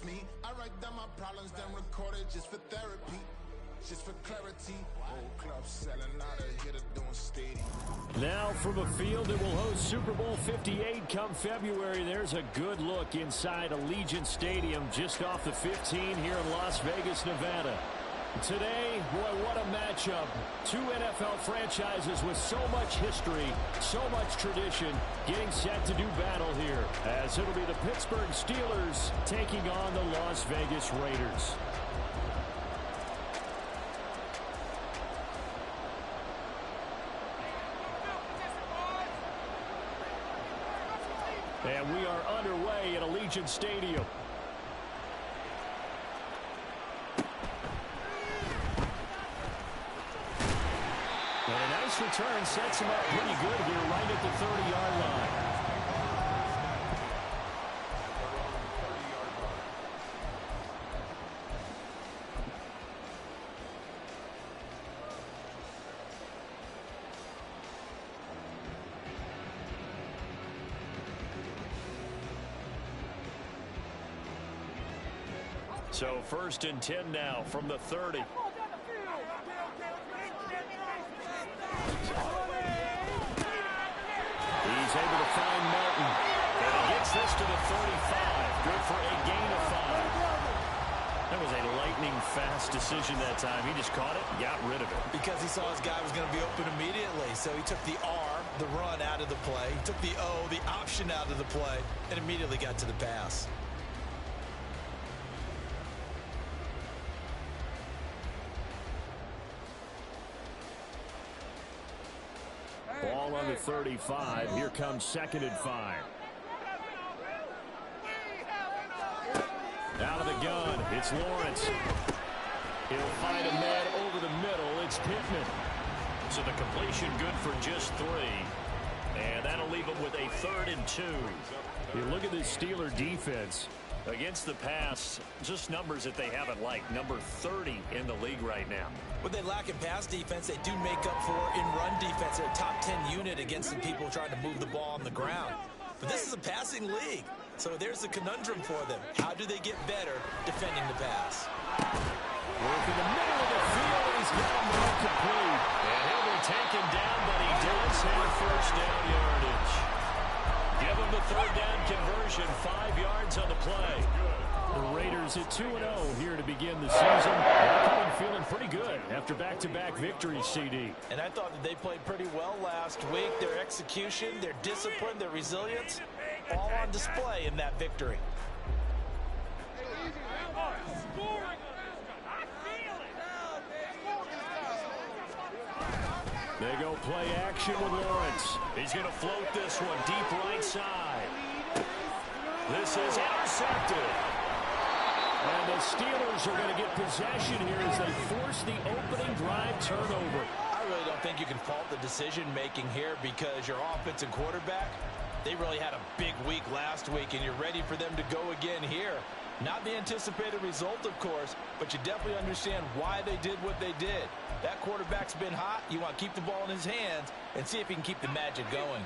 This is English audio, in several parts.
just me. I write down my problems, then record it just for therapy. Just for clarity, old club selling out of here to doing stadium. Now from a field that will host Super Bowl 58 come February, there's a good look inside Allegiant Stadium just off the 15 here in Las Vegas, Nevada. Today, boy, what a matchup. Two NFL franchises with so much history, so much tradition, getting set to do battle here, as it'll be the Pittsburgh Steelers taking on the Las Vegas Raiders. And we are underway at Allegiant Stadium. And a nice return sets him up pretty good here right at the 30-yard line. So 1st and 10 now from the 30. He's able to find Melton. And he gets this to the 35. Good for a gain of 5. That was a lightning-fast decision that time. He just caught it and got rid of it. Because he saw his guy was going to be open immediately. So he took the R, the run, out of the play. He took the O, the option, out of the play, and immediately got to the pass. Ball on the 35. Here comes 2nd and 5. Out of the gun, it's Lawrence. He'll find a man over the middle. It's Pittman. So the completion good for just 3. And that'll leave him with a 3rd and 2. You look at this Steeler defense. Against the pass, just numbers that they haven't liked. Number 30 in the league right now. What they lack in pass defense, they do make up for in run defense. They're a top 10 unit against the people trying to move the ball on the ground. But this is a passing league, so there's a conundrum for them. How do they get better defending the pass? Work in the middle of the field, and he's got him complete. And he'll be taken down, but he does have 1st down yardage. Give him the 3rd down conversion, 5 yards on the play. The Raiders at 2-0 here to begin the season. They're coming feeling pretty good after back-to-back victories, CD. And I thought that they played pretty well last week. Their execution, their discipline, their resilience, all on display in that victory. They go play action with Lawrence. He's going to float this one deep right side. This is intercepted. And the Steelers are going to get possession here as they force the opening drive turnover. I really don't think you can fault the decision-making here because your offensive quarterback, they really had a big week last week, and you're ready for them to go again here. Not the anticipated result, of course, but you definitely understand why they did what they did. That quarterback's been hot. You want to keep the ball in his hands and see if he can keep the magic going.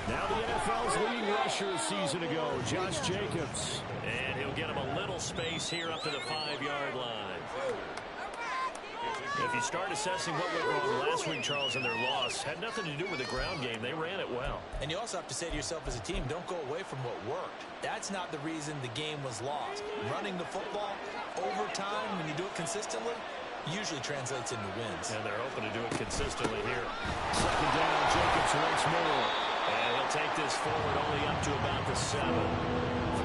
Now the NFL's leading rusher a season ago, Josh Jacobs. And he'll get him a little space here up to the 5-yard line. If you start assessing what went wrong last week, Charles, in their loss, had nothing to do with the ground game. They ran it well. And you also have to say to yourself as a team, don't go away from what worked. That's not the reason the game was lost. Running the football over time, when you do it consistently, usually translates into wins. And they're hoping to do it consistently here. 2nd down, Jacobs once more. And he'll take this forward only up to about the 7.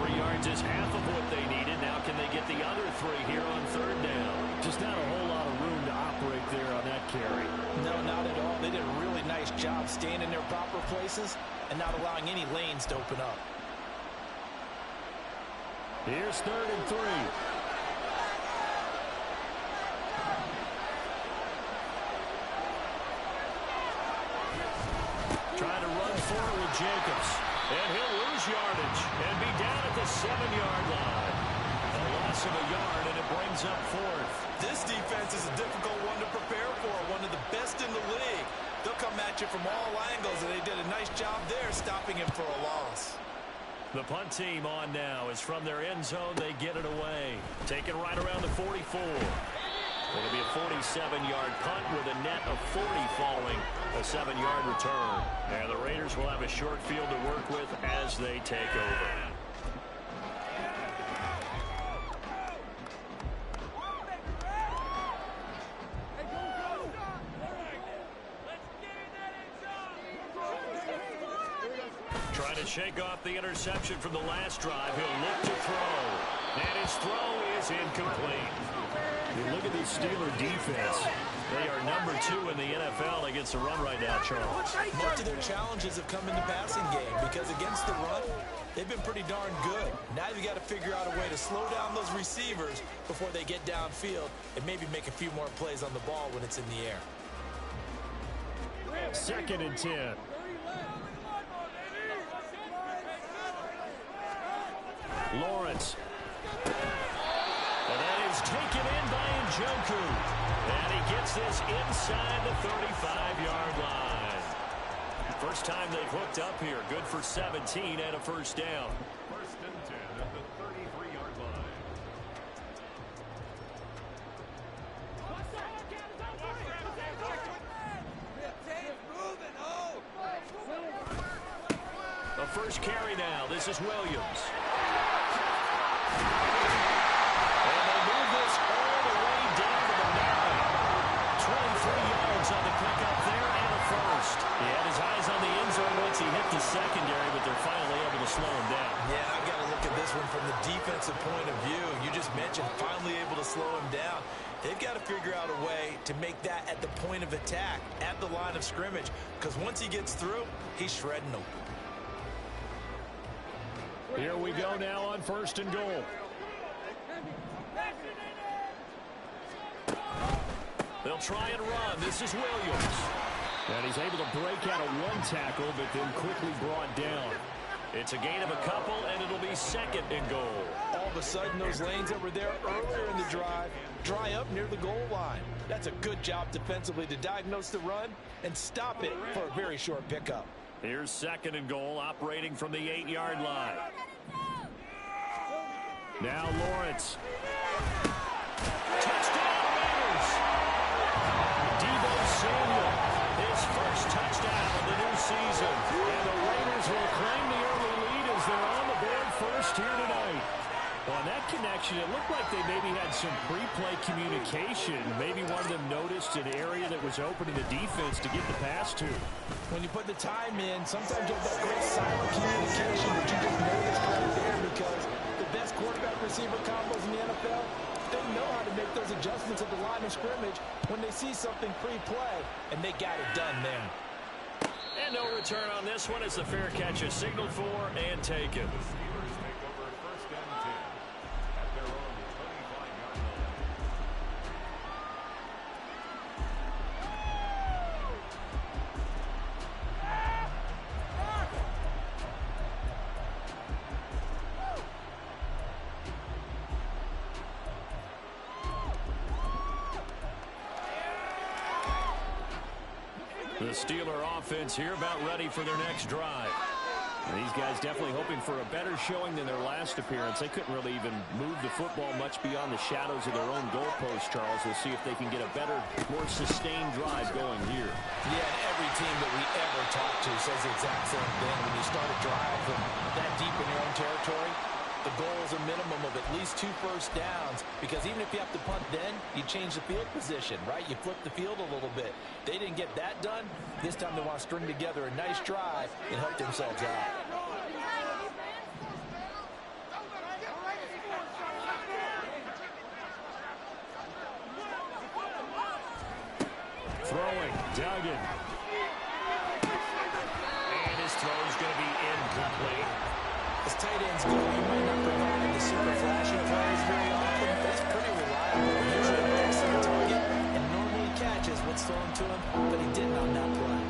3 yards is half of what they needed. Now can they get the other 3 here on 3rd down? Just not a whole lot of room to operate there on that carry. No, not at all. They did a really nice job staying in their proper places and not allowing any lanes to open up. Here's 3rd and 3. Trying to run forward with Jacobs. And he'll lose yardage and be down at the 7-yard line. A loss of a yard, and it brings up 4th. This defense is a difficult one to prepare for, one of the best in the league. They'll come at approach it from all angles, and they did a nice job there stopping him for a loss. The punt team on now is from their end zone. They get it away. Taken right around the 44. It'll be a 47-yard punt with a net of 40 following a 7-yard return. And the Raiders will have a short field to work with as they take over. Trying to shake off the interception from the last drive. He'll look to throw. And his throw is incomplete. You look at the Steeler defense. They are number 2 in the NFL against the run right now, Charles. Much of their challenges have come in the passing game because against the run, they've been pretty darn good. Now you've got to figure out a way to slow down those receivers before they get downfield and maybe make a few more plays on the ball when it's in the air. 2nd and 10. Lawrence. And that is taken in by Njoku. And he gets this inside the 35-yard line. First time they've hooked up here. Good for 17 and a first down. 1st and 10 at the 33-yard line. The first carry now. This is Williams. And they move this all the way down to the 9. 23 yards on the pickup there and a first. He had his eyes on the end zone once he hit the secondary, but they're finally able to slow him down. Yeah, I've got to look at this one from the defensive point of view. You just mentioned finally able to slow him down. They've got to figure out a way to make that at the point of attack, at the line of scrimmage, because once he gets through, he's shredding them. Here we go now on 1st and goal. They'll try and run. This is Williams. And he's able to break out of one tackle, but then quickly brought down. It's a gain of a couple, and it'll be 2nd and goal. All of a sudden, those lanes that were there earlier in the drive dry up near the goal line. That's a good job defensively to diagnose the run and stop it for a very short pickup. Here's 2nd and goal, operating from the 8-yard line. Now Lawrence. Touchdown Raiders! Deebo Samuel, his first touchdown of the new season. And the Raiders will claim the early lead as they're on the board first here tonight. On that connection, it looked like they maybe had some pre-play communication. Maybe one of them noticed an area that was open in the defense to get the pass to. When you put the time in, sometimes you have that great silent communication that you just noticed right there, because the best quarterback-receiver combos in the NFL, they know how to make those adjustments at the line of scrimmage when they see something pre-play, and they got it done there. And no return on this one as the fair catch is signaled for and taken. The Steelers take over 1st and 10 at their own 25-yard line. The Steeler offense here about ready for their next drive. And these guys definitely hoping for a better showing than their last appearance. They couldn't really even move the football much beyond the shadows of their own goalpost, Charles. We'll see if they can get a better, more sustained drive going here. Yeah, and every team that we ever talk to says the exact same thing. When you start a drive from that deep in your own territory, the goal is a minimum of at least 2 first downs, because even if you have to punt then, you change the field position, right? You flip the field a little bit. They didn't get that done. This time they want to string together a nice drive and help themselves out. Throwing, Duggan. And his throw is going to be incomplete. As tight ends go, you might not provide the super flashy plays very often, but it's pretty reliable. Usually an excellent target, and normally catches what's thrown to him, but he didn't on that play.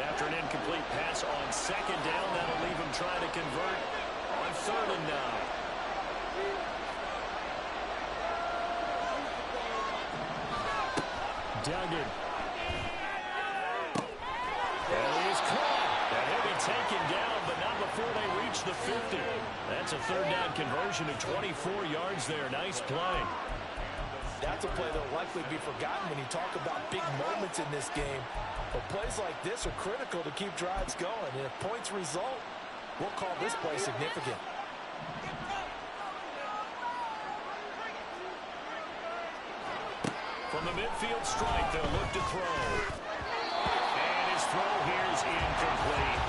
After an incomplete pass on 2nd down, that'll leave him trying to convert on 3rd and 9. Duggan. And he's caught. And he'll be taken down, but not before they reach the 50. That's a third down conversion of 24 yards there. Nice play. That's a play that will likely be forgotten when you talk about big moments in this game. But plays like this are critical to keep drives going. And if points result, we'll call this play significant. From the midfield strike, they'll look to throw. And his throw here is incomplete.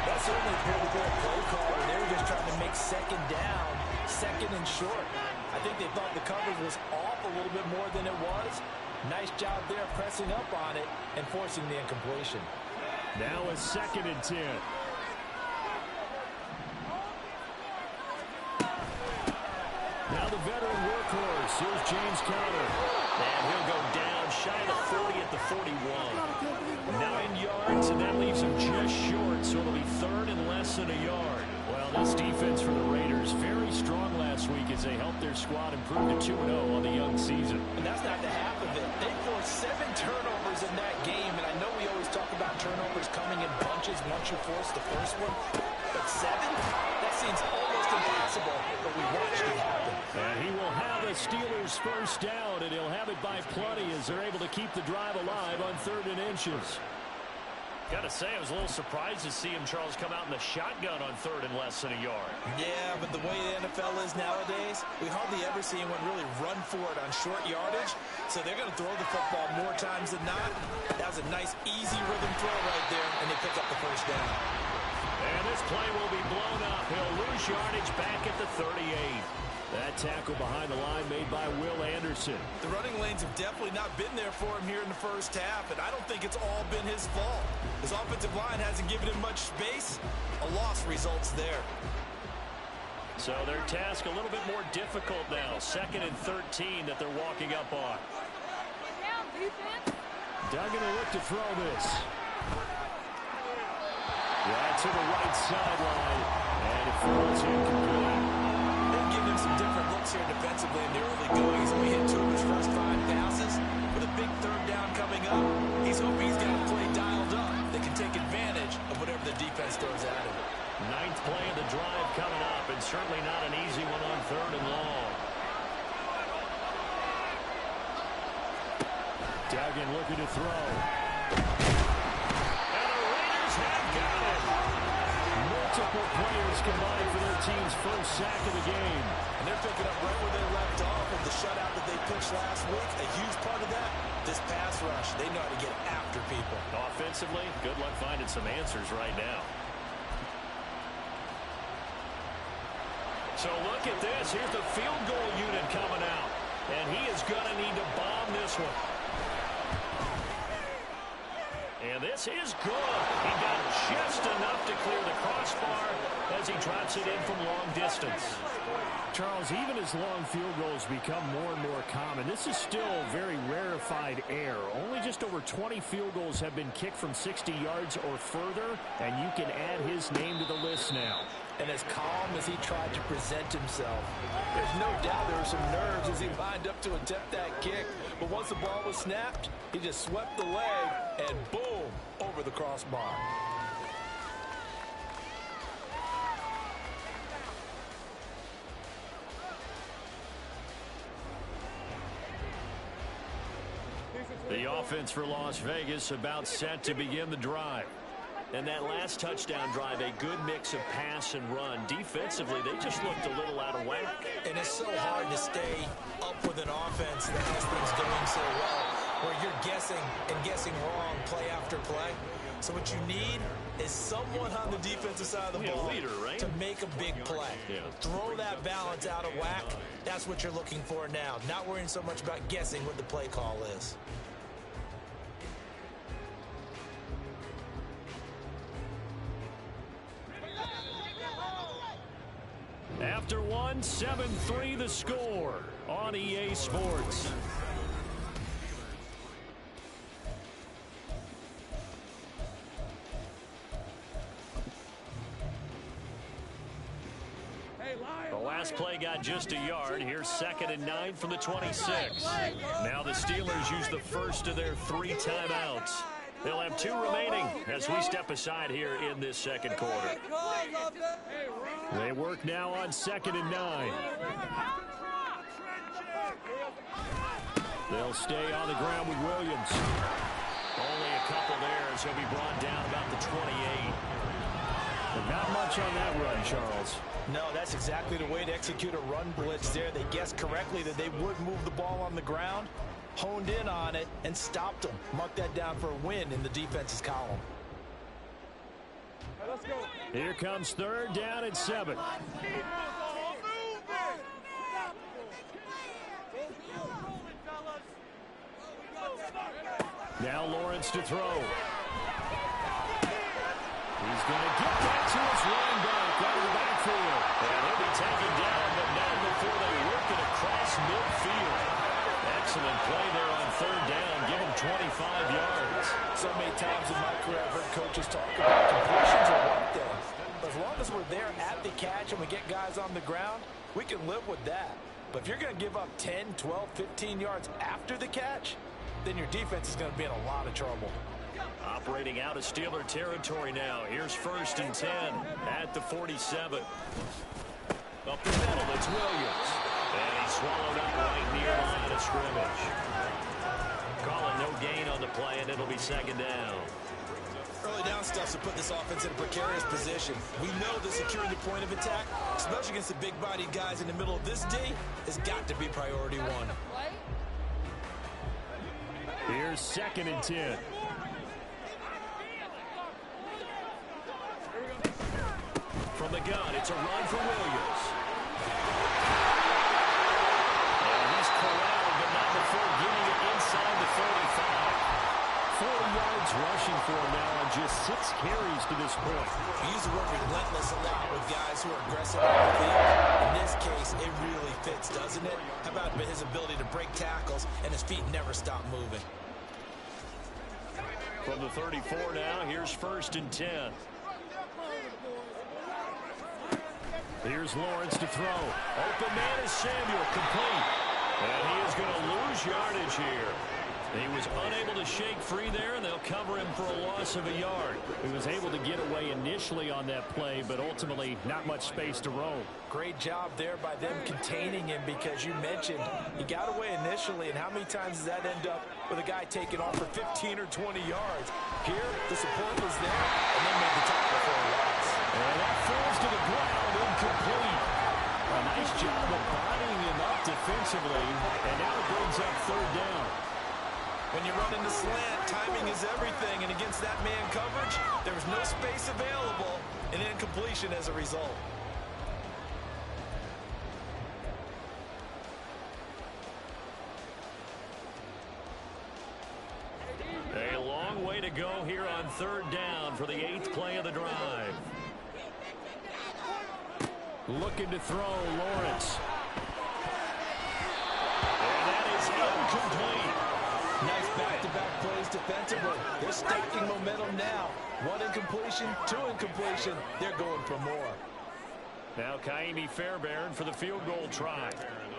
That certainly appeared to be a play call where they were just trying to make second down, second and short. I think they thought the coverage was off a little bit more than it was. Nice job there pressing up on it and forcing the incompletion. Now a 2nd and 10. Now the veteran workhorse. Here's James Conner. And he'll go down shy of the 40 at the 41. 9 yards, and that leaves him just short, so it'll be third and less than a yard. Well, this defense for the Raiders, very strong last week as they helped their squad improve to 2-0 on the young season. And that's not the half of it. They forced 7 turnovers in that game, and I know we always talk about turnovers coming in bunches once you force the first one. But 7? That seems almost impossible, but we watched it happen. And he will have the Steelers first down, and he'll have it by plenty as they're able to keep the drive alive on 3rd and inches. Got to say, I was a little surprised to see him, Charles, come out in the shotgun on 3rd and less than a yard. Yeah, but the way the NFL is nowadays, we hardly ever see anyone really run for it on short yardage. So they're going to throw the football more times than not. That was a nice, easy rhythm throw right there, and they pick up the first down. And this play will be blown up. He'll lose yardage back at the 38. That tackle behind the line made by Will Anderson. The running lanes have definitely not been there for him here in the first half, and I don't think it's all been his fault. His offensive line hasn't given him much space. A loss results there. So their task a little bit more difficult now. 2nd and 13 that they're walking up on. Duggan will look to throw this. Yeah, to the right sideline, and it falls incomplete. They've given him some different looks here defensively in the early goings. We hit 2 of his first 5 passes. With a big third down coming up, he's hoping he's got a play dialed up that can take advantage of whatever the defense throws at him. 9th play of the drive coming up, and certainly not an easy one on 3rd and long. Duggan looking to throw. And the Raiders have got it. Multiple players combined for their team's first sack of the game. And they're picking up right where they left off with the shutout that they pitched last week. A huge part of that, this pass rush. They know how to get after people. Offensively, good luck finding some answers right now. So look at this. Here's the field goal unit coming out. And he is going to need to bomb this one. And this is good. He got just enough to clear the crossbar as he drops it in from long distance. Charles, even as long field goals become more and more common, this is still very rarefied air. Only just over 20 field goals have been kicked from 60 yards or further, and you can add his name to the list now. And as calm as he tried to present himself, there's no doubt there were some nerves as he lined up to attempt that kick. But once the ball was snapped, he just swept the leg and boom, over the crossbar. The offense for Las Vegas about set to begin the drive. And that last touchdown drive, a good mix of pass and run. Defensively, they just looked a little out of whack. And it's so hard to stay up with an offense that has things going so well, where you're guessing and guessing wrong play after play. So what you need is someone on the defensive side of the ball to make a big play. Throw that balance out of whack. That's what you're looking for now. Not worrying so much about guessing what the play call is. After one, 7-3 the score on EA Sports. The last play got just a yard. Here's 2nd and 9 from the 26. Now the Steelers use the first of their 3 timeouts. They'll have 2 remaining as we step aside here in this second quarter. They work now on 2nd and 9. They'll stay on the ground with Williams. Only a couple there as he'll be brought down about the 28. But not much on that run, Charles. No, that's exactly the way to execute a run blitz there. They guessed correctly that they would move the ball on the ground, honed in on it, and stopped them. Mark that down for a win in the defense's column. Let's go. Here comes 3rd down and 7. Now Lawrence to throw. He's going to get that to his running back out of the backfield. And he'll be taken down, but not before they work it across midfield. Excellent play there on 3rd down. Give him 25 yards. So many times in my career I've heard coaches talk about completions are one thing. But as long as we're there at the catch and we get guys on the ground, we can live with that. But if you're going to give up 10, 12, 15 yards after the catch, then your defense is going to be in a lot of trouble. Operating out of Steeler territory now. Here's 1st and 10 at the 47. Up the middle, it's Williams. And he's swallowed up right near the line of scrimmage. Calling no gain on the play, and it'll be 2nd down. Early down stuff to put this offense in a precarious position. We know that securing the point of attack, especially against the big-bodied guys in the middle of this D, has got to be priority 1. Here's 2nd and 10. From the gun, it's a run for Williams. And he's corralled, but not before getting it inside the 35. 40 yards rushing for him now on just 6 carries to this point. We use the word relentless a lot with guys who are aggressive on the field. In this case, it really fits, doesn't it? How about his ability to break tackles and his feet never stop moving? From the 34 now, here's 1st and 10. Here's Lawrence to throw. Open man is Samuel, complete. And he is going to lose yardage here. He was unable to shake free there, and they'll cover him for a loss of a yard. He was able to get away initially on that play, but ultimately not much space to roam. Great job there by them containing him, because you mentioned he got away initially, and how many times does that end up with a guy taking off for 15 or 20 yards? Here, the support was there, and they made the tackle for a loss. And that falls to the ground, incomplete. A nice job of bodying him up defensively, and now it brings up 3rd down. When you run into slant, timing is everything, and against that man coverage, there was no space available, and incompletion as a result. A long way to go here on 3rd down for the 8th play of the drive. Looking to throw, Lawrence. And that is incomplete. Nice back-to-back plays defensively. They're staking momentum now. 1 incompletion, 2 incompletion. They're going for more. Now Kaimi Fairbairn for the field goal try.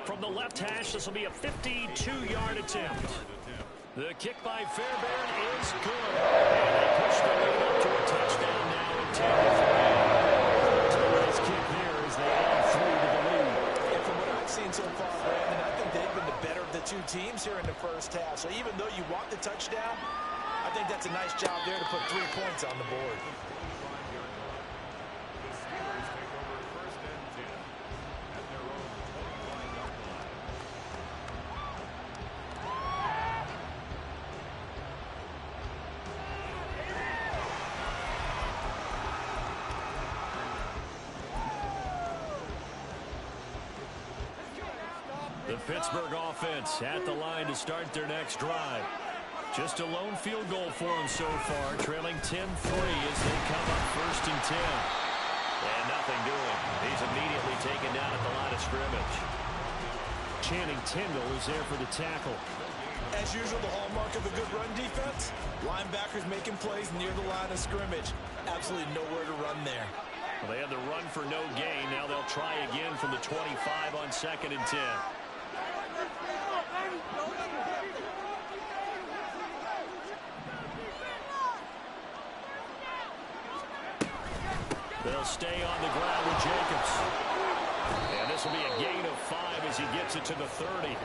From the left hash, this will be a 52-yard attempt. The kick by Fairbairn is good. And they push the lead up to a touchdown now at 10-3. Nice kick here as they add 3 to the lead. And from what I've seen so far, Brandon, I think they've been the better of the 2 teams here in the first half. So even though you want the touchdown, I think that's a nice job there to put 3 points on the board. The Pittsburgh offense at the line to start their next drive. Just a lone field goal for them so far, trailing 10-3 as they come up 1st and 10. And nothing doing. He's immediately taken down at the line of scrimmage. Channing Tindall is there for the tackle. As usual, the hallmark of a good run defense, linebackers making plays near the line of scrimmage. Absolutely nowhere to run there. Well, they had the run for no gain. Now they'll try again from the 25 on 2nd and 10. They'll stay on the ground with Jacobs. And this will be a gain of 5 as he gets it to the 30.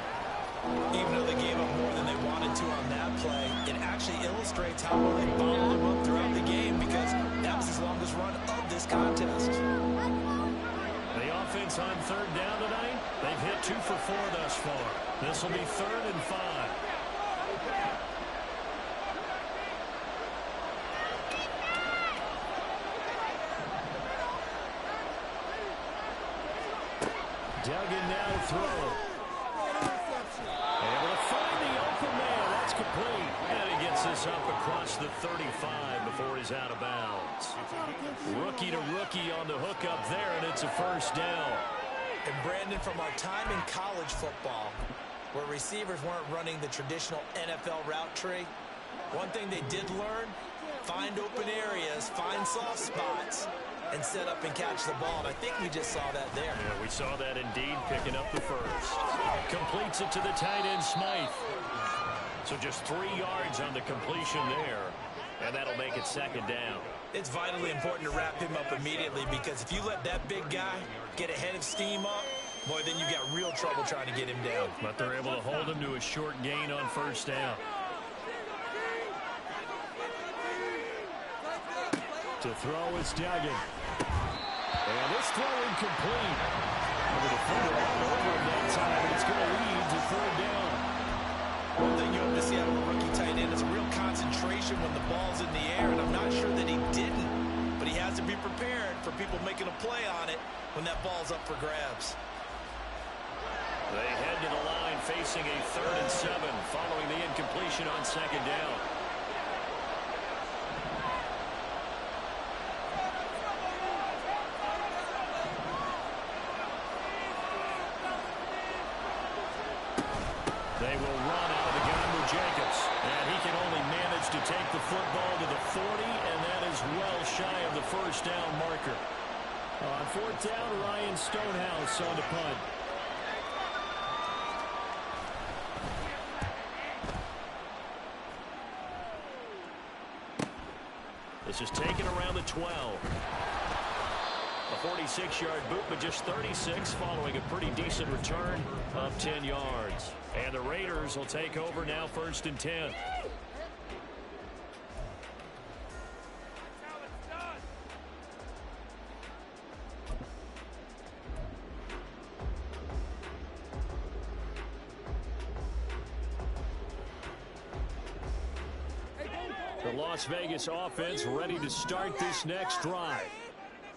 Even though they gave up more than they wanted to on that play, it actually illustrates how well they bottled them up throughout the game, because that was his longest run of this contest. The offense on 3rd down tonight, they've hit 2 for 4 thus far. This will be 3rd and 5. Duggan now to throw. Able to find the open man. That's complete. And he gets this up across the 35 before he's out of bounds. Rookie to rookie on the hook up there, and it's a 1st down. And Brandon, from our time in college football, where receivers weren't running the traditional NFL route tree, one thing they did learn, find open areas, find soft spots, and set up and catch the ball. And I think we just saw that there. Yeah, we saw that indeed, picking up the 1st. Completes it to the tight end, Smythe. So just 3 yards on the completion there, and that'll make it 2nd down. It's vitally important to wrap him up immediately, because if you let that big guy get a head of steam up, boy, then you've got real trouble trying to get him down. But they're able to hold him to a short gain on 1st down. To throw is Duggan. And this throw incomplete. The defender all over him that time, and it's going to lead to 3rd down. One thing you hope to see out of a rookie tight end is a real concentration when the ball's in the air, and I'm not sure that he didn't, but he has to be prepared for people making a play on it when that ball's up for grabs. They head to the line facing a 3rd and 7 following the incompletion on 2nd down. They will run out of the gun with Jacobs. And he can only manage to take the football to the 40, and that is well shy of the 1st down marker. On 4th down, Ryan Stonehouse on the punt. This is taken around the 12. A 46-yard boot, but just 36 following a pretty decent return of 10 yards. And the Raiders will take over now, 1st and 10. The Las Vegas offense ready to start this next drive.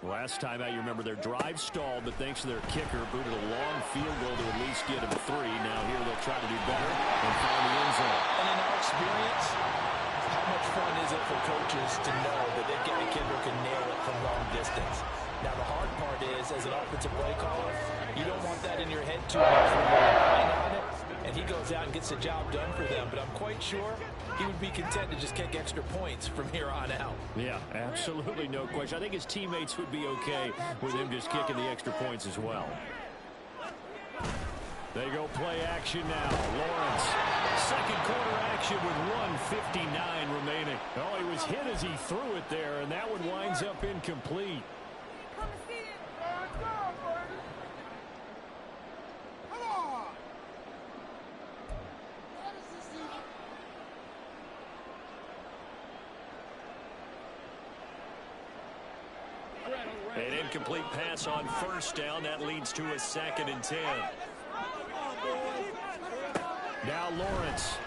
Last time out, you remember their drive stalled, but thanks to their kicker, booted a long field goal to at least get them 3. Now here they'll try to do better and find the end zone. And in our experience, how much fun is it for coaches to know that they've got a kid who can nail it from long distance? Now the hard part is, as an offensive play caller, you don't want that in your head too much when you're relying on it, and he goes out and gets the job done for them. But I'm quite sure he would be content to just kick extra points from here on out. Yeah, absolutely no question. I think his teammates would be okay with him just kicking the extra points as well. They go play action now. Lawrence, 2nd quarter action with 1:59 remaining. Oh, he was hit as he threw it there, and that one winds up incomplete. An incomplete pass on 1st down. That leads to a 2nd and 10. Now Lawrence.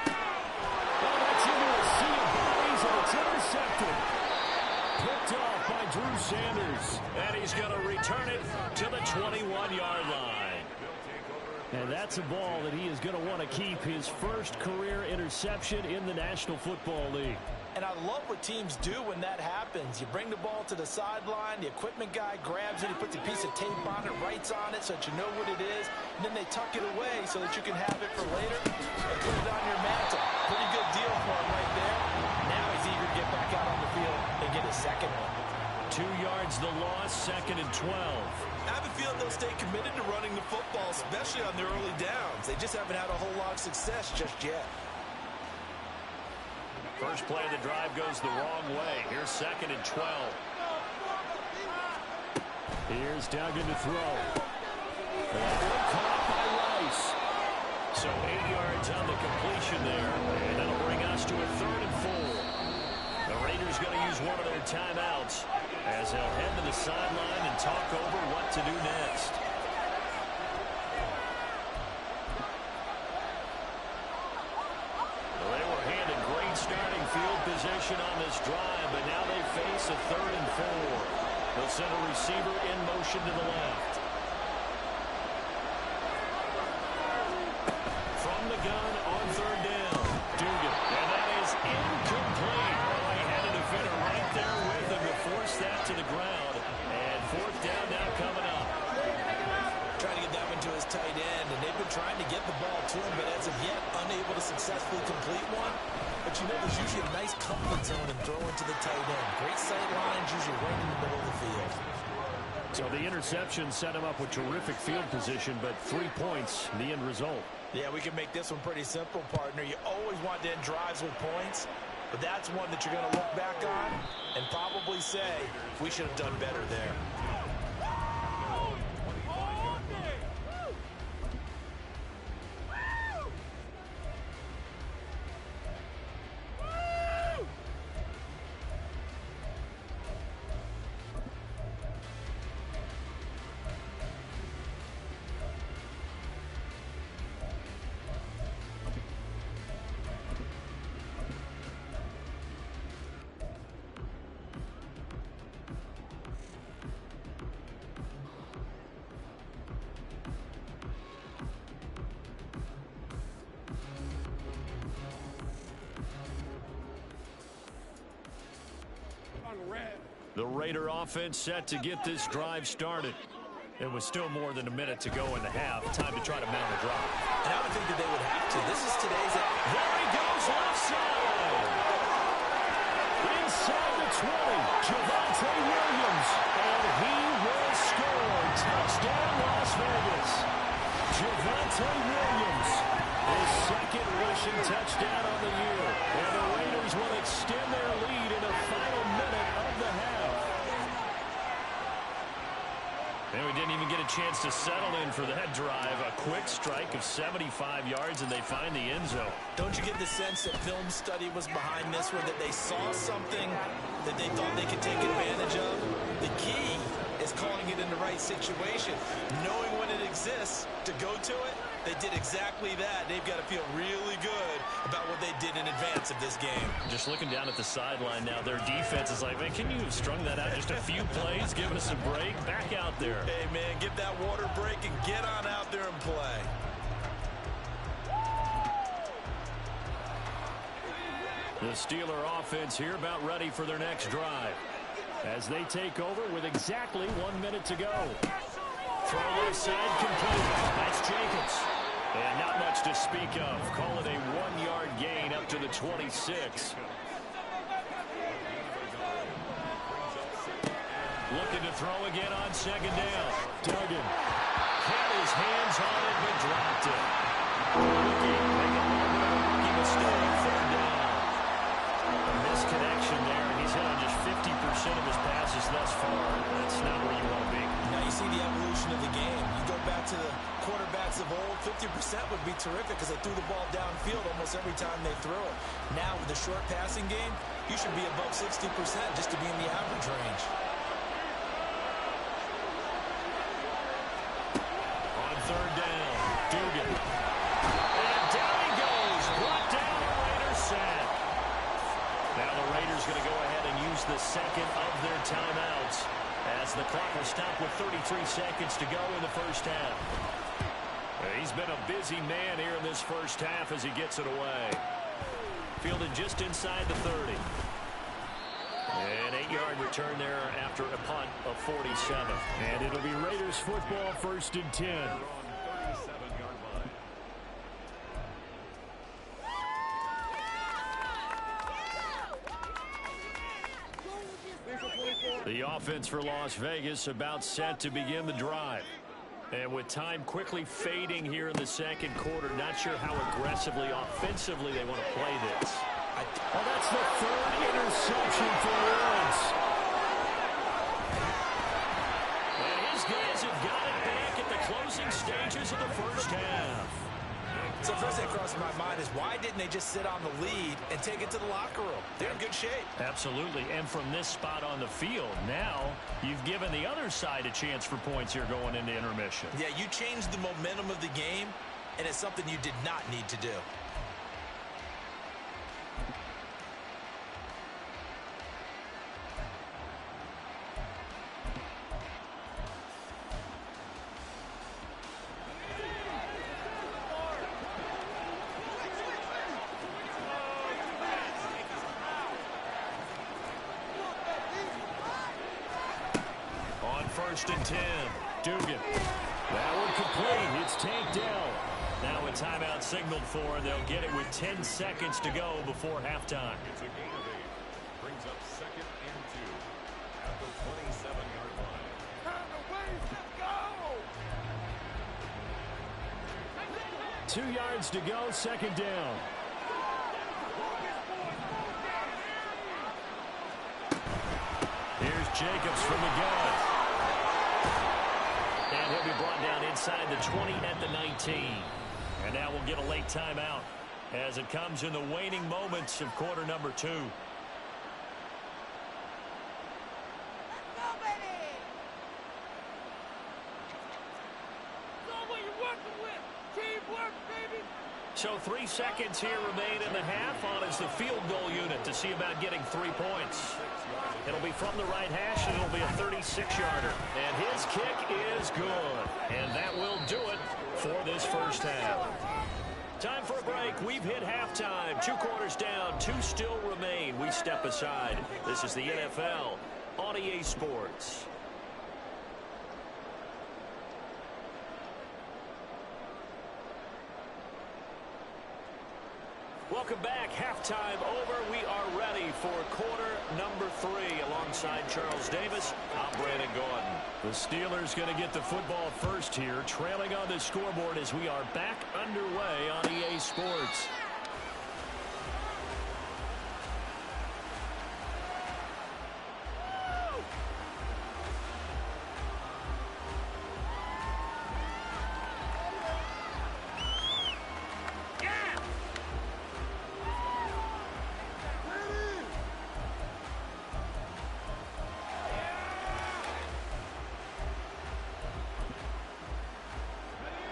Oh, that's into a sea of bodies, and it's intercepted. Picked off by Drew Sanders. And he's going to return it to the 21-yard line. And that's a ball that he is going to want to keep, his 1st career interception in the National Football League. And I love what teams do when that happens. You bring the ball to the sideline, the equipment guy grabs it, he puts a piece of tape on it, writes on it so that you know what it is, and then they tuck it away so that you can have it for later and put it on your mantle. Pretty good deal for him right there. Now he's eager to get back out on the field and get his 2nd one. 2 yards the loss, 2nd and 12. I have a feeling they'll stay committed to running the football, especially on their early downs. They just haven't had a whole lot of success just yet. First play of the drive goes the wrong way. Here's 2nd and 12. Here's Duggan to throw. Caught by Rice. So 8 yards on the completion there. And that'll bring us to a 3rd and 4. The Raiders going to use one of their timeouts as they'll head to the sideline and talk over what to do next. Well, they were handed great starting field position on this drive, but now they face a 3rd and 4. They'll send a receiver in motion to the left. From the gun on 3rd down. Dugan. And that is incomplete. Oh, he had a defender right there with him to force that to the ground. And 4th down now coming up. Trying to get that one to his tight end, and they've been trying to get the ball to him, but as of yet, unable to successfully complete one. But you know, there's usually a nice comfort zone and throw into the tight end. Great sight lines, usually right in the middle of the field. So the interception set him up with terrific field position, but 3 points, the end result. Yeah, we can make this one pretty simple, partner. You always want to end drives with points, but that's one that you're going to look back on and probably say, we should have done better there. The Raider offense set to get this drive started. It was still more than a minute to go in the half. Time to try to mount a drive. And I would think that they would have to. This is today's... There he goes, left side. Inside the 20, Javonte Williams. And he will score. Touchdown, Las Vegas. Javonte Williams. His 2nd rushing touchdown on the year. And the Raiders will extend their lead in the final minute of the half. And we didn't even get a chance to settle in for that drive. A quick strike of 75 yards, and they find the end zone. Don't you get the sense that film study was behind this one, that they saw something that they thought they could take advantage of? The key is calling it in the right situation. Knowing when it exists to go to it, they did exactly that. They've got to feel really good about what they did in advance of this game. Just looking down at the sideline now, their defense is like, man, can you have strung that out just a few plays, giving us a break? Back out there. Hey, man, give that water break and get on out there and play. The Steeler offense here about ready for their next drive as they take over with exactly 1 minute to go. Throw left side complete. That's Jacobs. And not much to speak of. Call it a 1-yard gain up to the 26. Looking to throw again on 2nd down. Duggan had his hands on it but dropped it. Rookie making a little bit of a rookie mistake. 3rd down. A misconnection there, and he's hit on just 50% of his passes thus far. That's not where you want to be. Now you see the evolution of the game. You go back to the quarterbacks of old, 50% would be terrific because they threw the ball downfield almost every time they threw it. Now with the short passing game, you should be above 60% just to be in the average range. On 3rd down, Dugan. And down he goes. Brought down the Raiders sack. Now the Raiders going to go ahead and use the 2nd of their timeouts as the clock will stop with 33 seconds to go in the first half. He's been a busy man here in this first half as he gets it away. Fielded just inside the 30. An 8-yard return there after a punt of 47. And it'll be Raiders football 1st and 10. The offense for Las Vegas about set to begin the drive. And with time quickly fading here in the second quarter, not sure how aggressively, offensively they want to play this. Well, that's the third interception for Woods. And his guys have got it back at the closing stages of the first half. So first thing crossing my mind is why didn't they just sit on the lead and take it to the locker room? They're in good shape. Absolutely. And from this spot on the field, now you've given the other side a chance for points here going into intermission. Yeah, you changed the momentum of the game, and it's something you did not need to do. First and 10. Dugan. That one complete. It's tanked down. Now a timeout signaled for, and they'll get it with 10 seconds to go before halftime. It's a gain of 8. Brings up 2nd and 2 at the 27-yard line. Time to waste it, go! 2 yards to go, second down. Here's Jacobs from the gun. And he'll be brought down inside the 20 at the 19. And now we'll get a late timeout as it comes in the waning moments of quarter number 2. Let's go, baby! That's what you're working with. Teamwork, baby! So 3 seconds here remain in the half. On is the field goal unit to see about getting 3 points. It'll be from the right hash, and it'll be a 36-yarder. And his kick is good. And that will do it for this first half. Time for a break. We've hit halftime. 2 quarters down. 2 still remain. We step aside. This is the NFL on EA Sports. Welcome back. Halftime over. We are ready for quarter number 3. Alongside Charles Davis, I'm Brandon Gordon. The Steelers going to get the football first here, trailing on the scoreboard as we are back underway on EA Sports.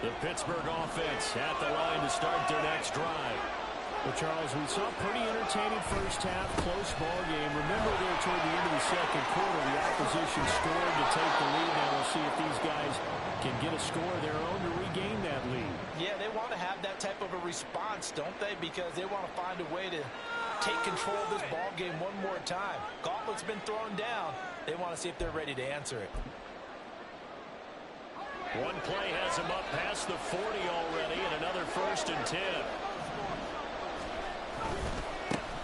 The Pittsburgh offense at the line to start their next drive. Well, Charles, we saw a pretty entertaining first half, close ball game. Remember there toward the end of the second quarter, the opposition scored to take the lead. Now we'll see if these guys can get a score of their own to regain that lead. Yeah, they want to have that type of a response, don't they? Because they want to find a way to take control of this ball game one more time. Gauntlet's been thrown down. They want to see if they're ready to answer it. One play has him up past the 40 already, and another first and 10.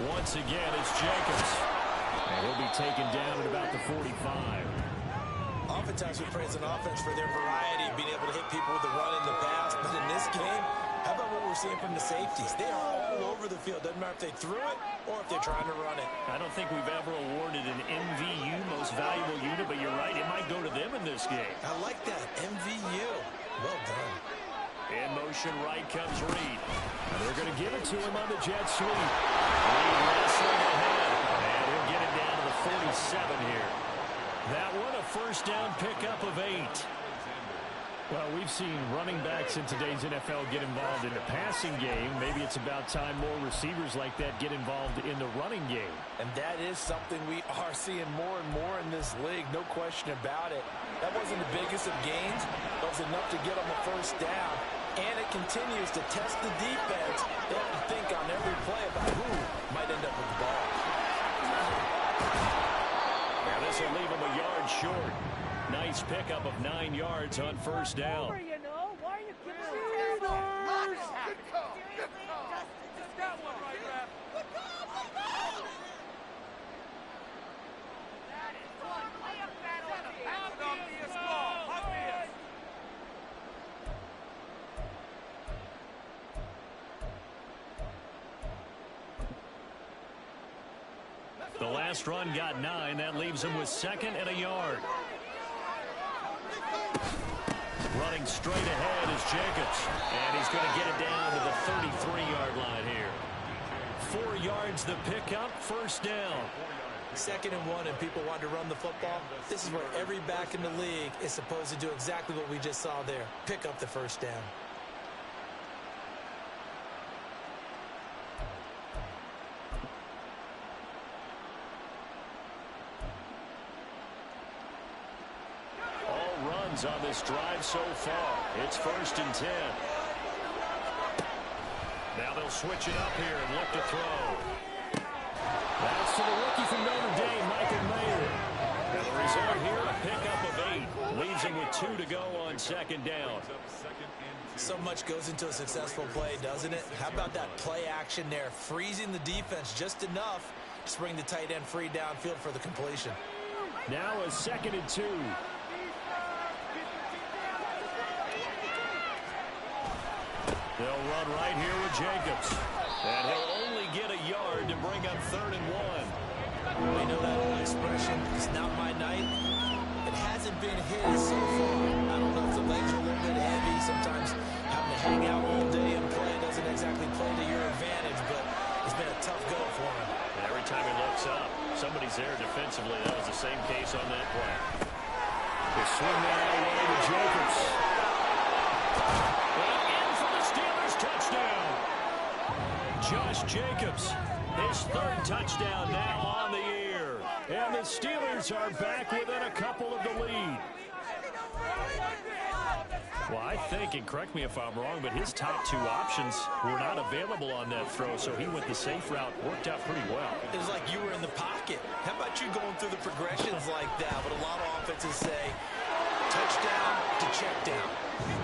Once again, it's Jacobs. And he'll be taken down at about the 45. Oftentimes we praise an offense for their variety of being able to hit people with the run in the pass. But in this game, how about what we're seeing from the safeties? They are all over the field. Doesn't matter if they threw it or if they're trying to run it. I don't think we've ever awarded an MVU, most valuable unit, but you're right, it might go to them in this game. I like that. MVU. Well done. In motion right comes Reed. And they're going to give it to him on the jet sweep. Reed wrestling ahead. And he'll get it down to the 47 here. That one a first down pickup of 8. Well, we've seen running backs in today's NFL get involved in the passing game. Maybe it's about time more receivers like that get involved in the running game. And that is something we are seeing more and more in this league, no question about it. That wasn't the biggest of gains. That was enough to get on the first down. And it continues to test the defense. They have to think on every play about who might end up with the ball. Now this will leave them a yard short. Nice pickup of 9 yards on first down. You know? Why are you giving us Good call. Good call. Just got one right, Rap. Good call. That is one. Play up The last run got 9. That leaves him with 2nd and a yard. Running straight ahead is Jacobs. And he's going to get it down to the 33-yard line here. 4 yards the pickup, first down. 2nd and 1, and people want to run the football. This is where every back in the league is supposed to do exactly what we just saw there. Pick up the first down. On this drive so far. It's 1st and 10. Now they'll switch it up here and look to throw. That's to the rookie from Notre Dame, Michael Mayer. And the result here, a pickup of 8. Leaves him with 2 to go on 2nd down. So much goes into a successful play, doesn't it? How about that play action there, freezing the defense just enough to bring the tight end free downfield for the completion. Now a 2nd and 2. They'll run right here with Jacobs. And he'll only get a yard to bring up 3rd and 1. We know that old expression, it's not my night. It hasn't been his so far. I don't know if the legs are a little bit heavy. Sometimes having to hang out all day and play doesn't exactly play to your advantage, but it's been a tough go for him. And every time he looks up, somebody's there defensively. That was the same case on that play. They swing that out away to Jacobs. Touchdown. Josh Jacobs, his 3rd touchdown now on the year. And the Steelers are back within a couple of the lead. Well, I think, and correct me if I'm wrong, but his top 2 options were not available on that throw, so he went the safe route. Worked out pretty well. It was like you were in the pocket. How about you going through the progressions like that? But a lot of offenses say touchdown to check down.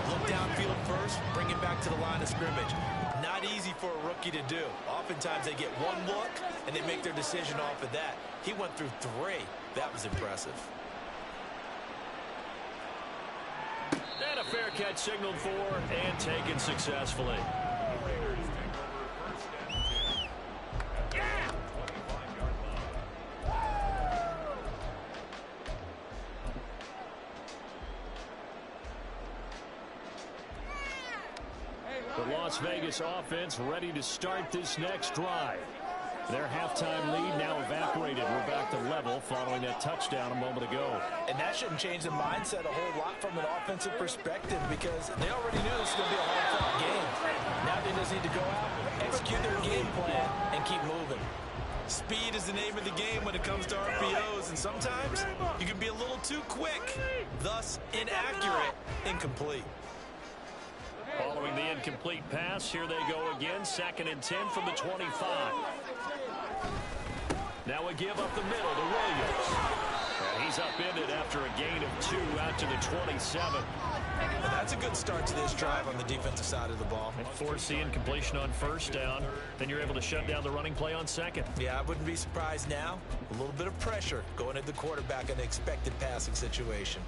Look downfield first, bring it back to the line of scrimmage. Not easy for a rookie to do. Oftentimes they get 1 look, and they make their decision off of that. He went through 3. That was impressive. And a fair catch signaled for and taken successfully. The Las Vegas offense ready to start this next drive. Their halftime lead now evaporated. We're back to level following that touchdown a moment ago. And that shouldn't change the mindset a whole lot from an offensive perspective because they already knew this was going to be a hard-fought game. Now they just need to go out, execute their game plan, and keep moving. Speed is the name of the game when it comes to RPOs, and sometimes you can be a little too quick, thus inaccurate, incomplete. Following the incomplete pass, here they go again. 2nd and 10 from the 25. Now a give up the middle to Williams. And he's upended after a gain of 2 out to the 27. Well, that's a good start to this drive on the defensive side of the ball. And force the incompletion on 1st down. Then you're able to shut down the running play on 2nd. Yeah, I wouldn't be surprised now. A little bit of pressure going at the quarterback in the expected passing situation.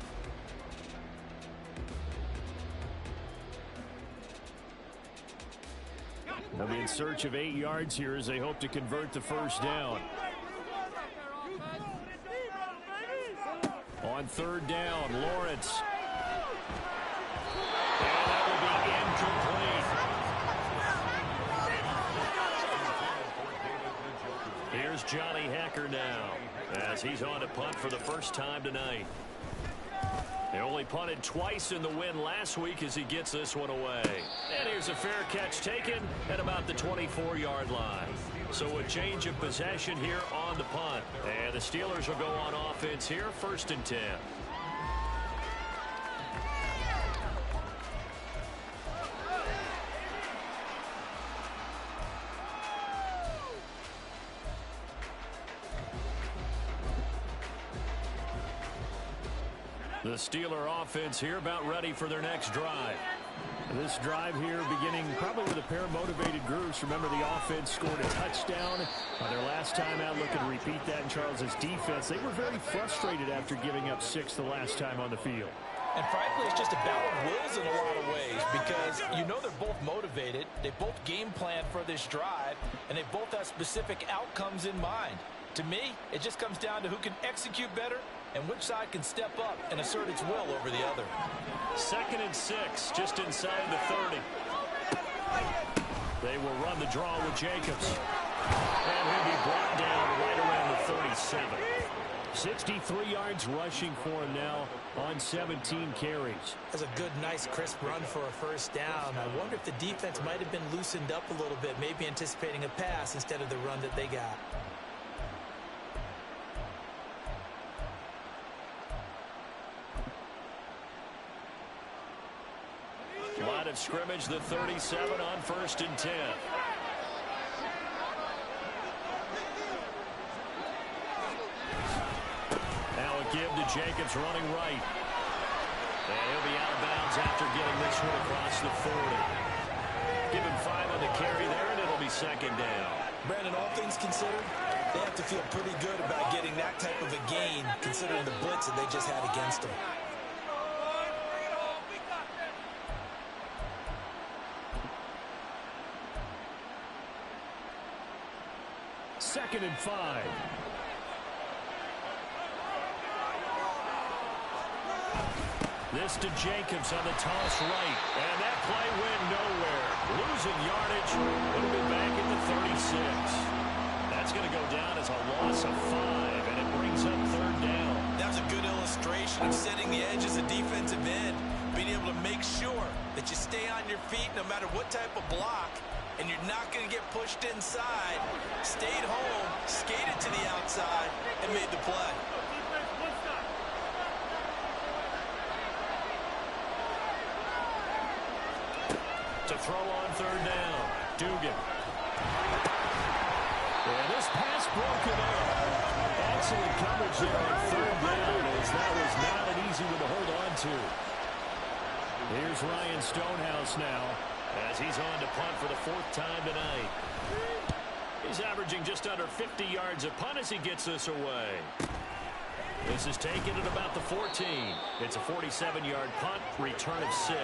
They'll be in search of 8 yards here as they hope to convert the 1st down. On 3rd down, Lawrence. And that will be incomplete. Here's Johnny Hekker now as he's on to punt for the first time tonight. They only punted twice in the win last week as he gets this one away. And here's a fair catch taken at about the 24-yard line. So a change of possession here on the punt. And the Steelers will go on offense here, 1st and 10. The Steeler offense here about ready for their next drive. This drive here beginning probably with a pair of motivated groups. Remember, the offense scored a touchdown their last time out. Look and repeat that in Charles's defense. They were very frustrated after giving up 6 the last time on the field. And frankly, it's just a battle of wills in a lot of ways because you know they're both motivated. They both game plan for this drive, and they both have specific outcomes in mind. To me, it just comes down to who can execute better and which side can step up and assert its will over the other. 2nd and 6, just inside the 30. They will run the draw with Jacobs. And he'll be brought down right around the 37. 63 yards rushing for him now on 17 carries. That's a good, nice, crisp run for a first down. I wonder if the defense might have been loosened up a little bit, maybe anticipating a pass instead of the run that they got. Line of scrimmage, the 37 on 1st and 10. Now a give to Jacobs running right. And he'll be out of bounds after getting this one across the 40. Give him 5 on the carry there, and it'll be 2nd down. Brandon, all things considered, they have to feel pretty good about getting that type of a gain, considering the blitz that they just had against them. 2nd and 5. This to Jacobs on the toss right. And that play went nowhere. Losing yardage. It'll be back at the 36. That's going to go down as a loss of 5, and it brings up 3rd down. That was a good illustration of setting the edge as a defensive end, being able to make sure that you stay on your feet no matter what type of block, and you're not going to get pushed inside. Stayed home, skated to the outside, and made the play. To throw on 3rd down, Dugan. And this pass broken up. Excellent coverage there on 3rd down, as that was not an easy one to hold on to. Here's Ryan Stonehouse now, as he's on to punt for the 4th time tonight. He's averaging just under 50 yards a punt as he gets this away. This is taken at about the 14. It's a 47-yard punt, return of 6.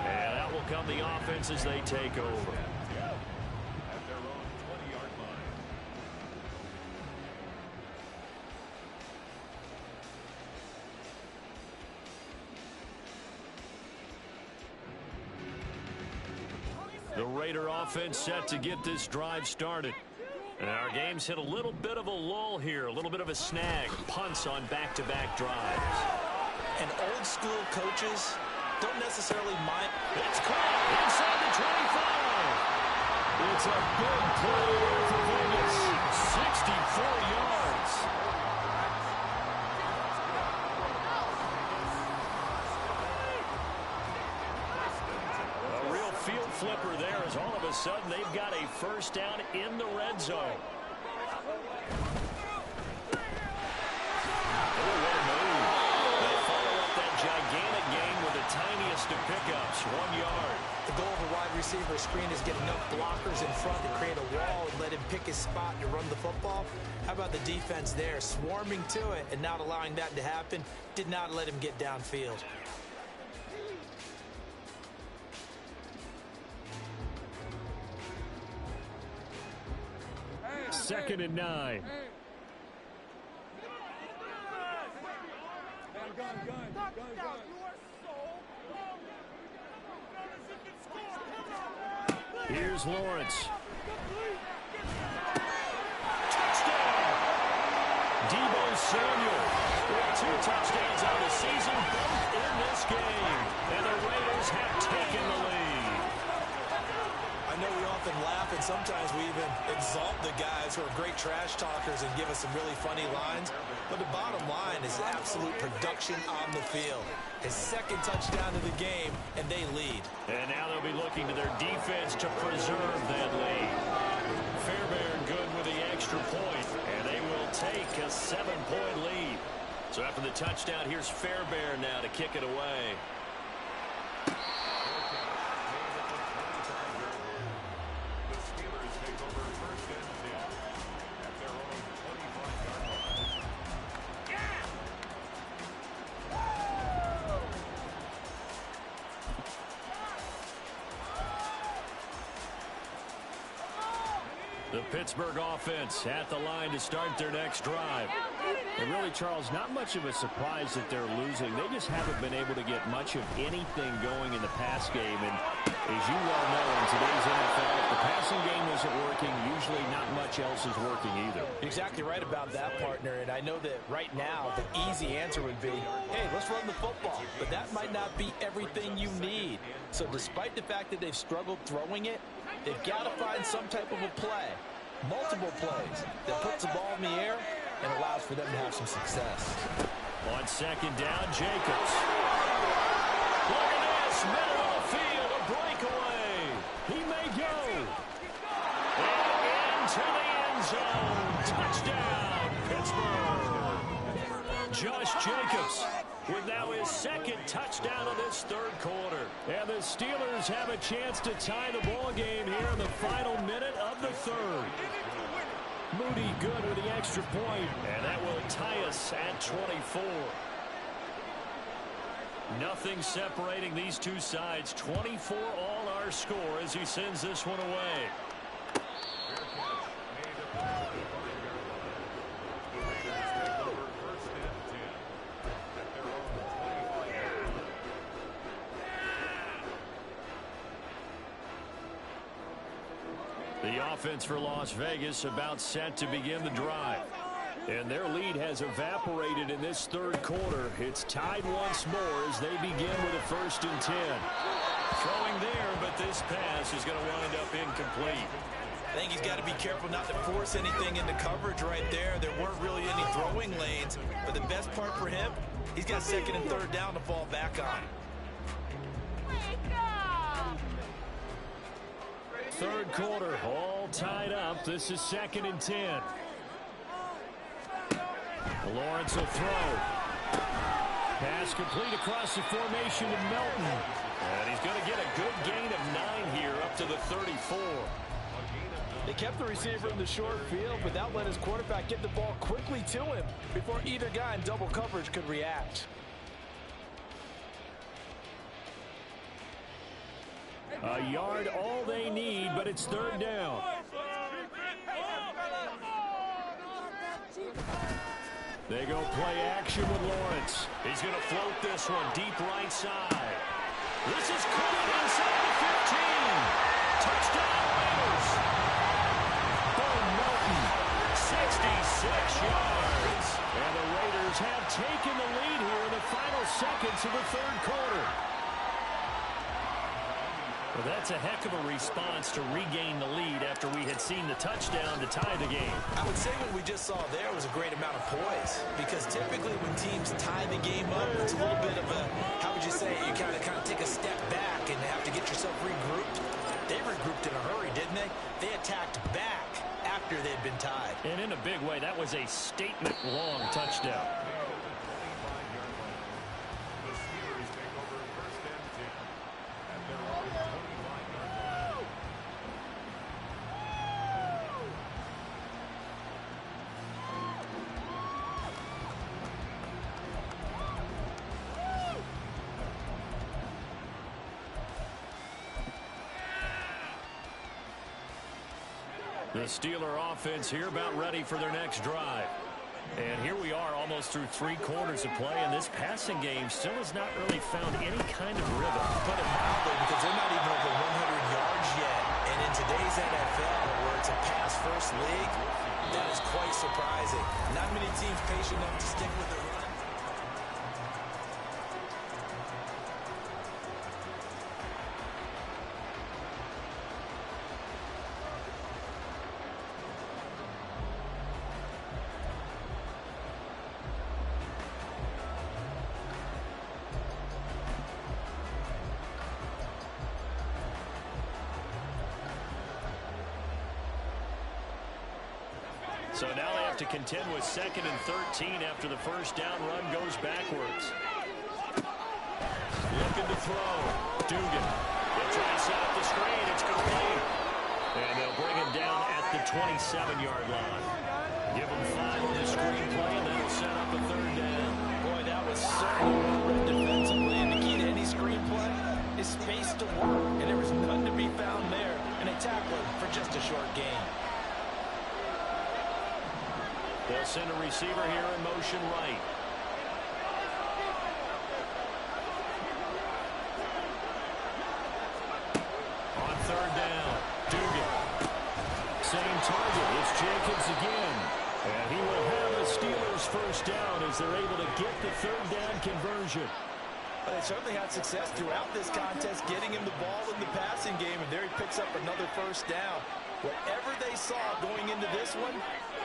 And out will come the offense as they take over. At their own 20-yard line. The Raider offense set to get this drive started. And our game's hit a little bit of a lull here, a little bit of a snag. Punts on back-to-back drives. And old school coaches don't necessarily mind. It's caught inside the 25. It's a big play for Vegas. 64 yards. A real field flipper there, as all of a sudden they've got a first down in the red zone. Tiniest of pickups, 1 yard. The goal of a wide receiver screen is get enough blockers in front to create a wall and let him pick his spot to run the football. How about the defense there, swarming to it and not allowing that to happen? Did not let him get downfield. Second and 9. Here's Lawrence. Touchdown! Deebo Samuel with 2 touchdowns on the season, both in this game. And the Raiders have taken the lead. I know we often laugh, and sometimes we even exalt the guys who are great trash talkers and give us some really funny lines. But the bottom line is absolute production on the field. His 2nd touchdown of the game, and they lead. And now they'll be looking to their defense to preserve that lead. Fairbairn good with the extra point, and they will take a 7-point lead. So after the touchdown, here's Fairbairn now to kick it away. The Pittsburgh offense at the line to start their next drive. And really, Charles, not much of a surprise that they're losing. They just haven't been able to get much of anything going in the pass game. And as you well know, in today's NFL, if the passing game isn't working, usually not much else is working either. You're exactly right about that, partner. And I know that right now the easy answer would be, hey, let's run the football. But that might not be everything you need. So despite the fact that they've struggled throwing it, they've got to find some type of a play, multiple plays, that puts the ball in the air and allows for them to have some success. On second down, Jacobs. Look at this, middle of the field, a breakaway. He may go. And into the end zone. Touchdown, Pittsburgh. Josh Jacobs with now his second touchdown of this third quarter. And the Steelers have a chance to tie the ball game here in the final minute of the third. Moody good with the extra point, and that will tie us at 24. Nothing separating these two sides. 24 all our score as he sends this one away. The offense for Las Vegas about set to begin the drive. And their lead has evaporated in this third quarter. It's tied once more as they begin with a 1st and 10. Throwing there, but this pass is going to wind up incomplete. I think he's got to be careful not to force anything into coverage right there. There weren't really any throwing lanes. But the best part for him, he's got 2nd and 3rd down to fall back on. Third quarter, all tied up. This is 2nd and 10. Lawrence will throw. Pass complete across the formation to Melton. And he's going to get a good gain of 9 here up to the 34. They kept the receiver in the short field, but that let his quarterback get the ball quickly to him before either guy in double coverage could react. A yard all they need, but it's 3rd down. They go play action with Lawrence. He's going to float this one deep right side. This is caught inside the 15. Touchdown Raiders. Bo Melton, 66 yards. And the Raiders have taken the lead here in the final seconds of the third quarter. Well, that's a heck of a response to regain the lead after we had seen the touchdown to tie the game. I would say what we just saw there was a great amount of poise, because typically when teams tie the game up, it's a little bit of a, how would you say, you kind of take a step back and have to get yourself regrouped. They regrouped in a hurry, didn't they? They attacked back after they'd been tied. And in a big way, that was a statement-long touchdown. The Steeler offense here about ready for their next drive. And here we are almost through 3 quarters of play, and this passing game still has not really found any kind of rhythm. Put it mildly, because they're not even over 100 yards yet. And in today's NFL, where it's a pass-first league, that is quite surprising. Not many teams patient enough to stick with the run. So now they have to contend with 2nd and 13 after the first down run goes backwards. Looking to throw. Dugan. They'll try and set up the screen. It's complete. And they'll bring him down at the 27-yard line. Give him 5 on the screen play, and that'll set up a 3rd down. Boy, that was certainly well read defensively. And the key to any screen play is space to work. And there was none to be found there. And they tackle him for just a short gain. They'll send a receiver here in motion right. On third down, Dugan. Same target. It's Jacobs again. And he will have a Steelers first down as they're able to get the third down conversion. But they certainly had success throughout this contest, getting him the ball in the passing game, and there he picks up another first down. Whatever they saw going into this one,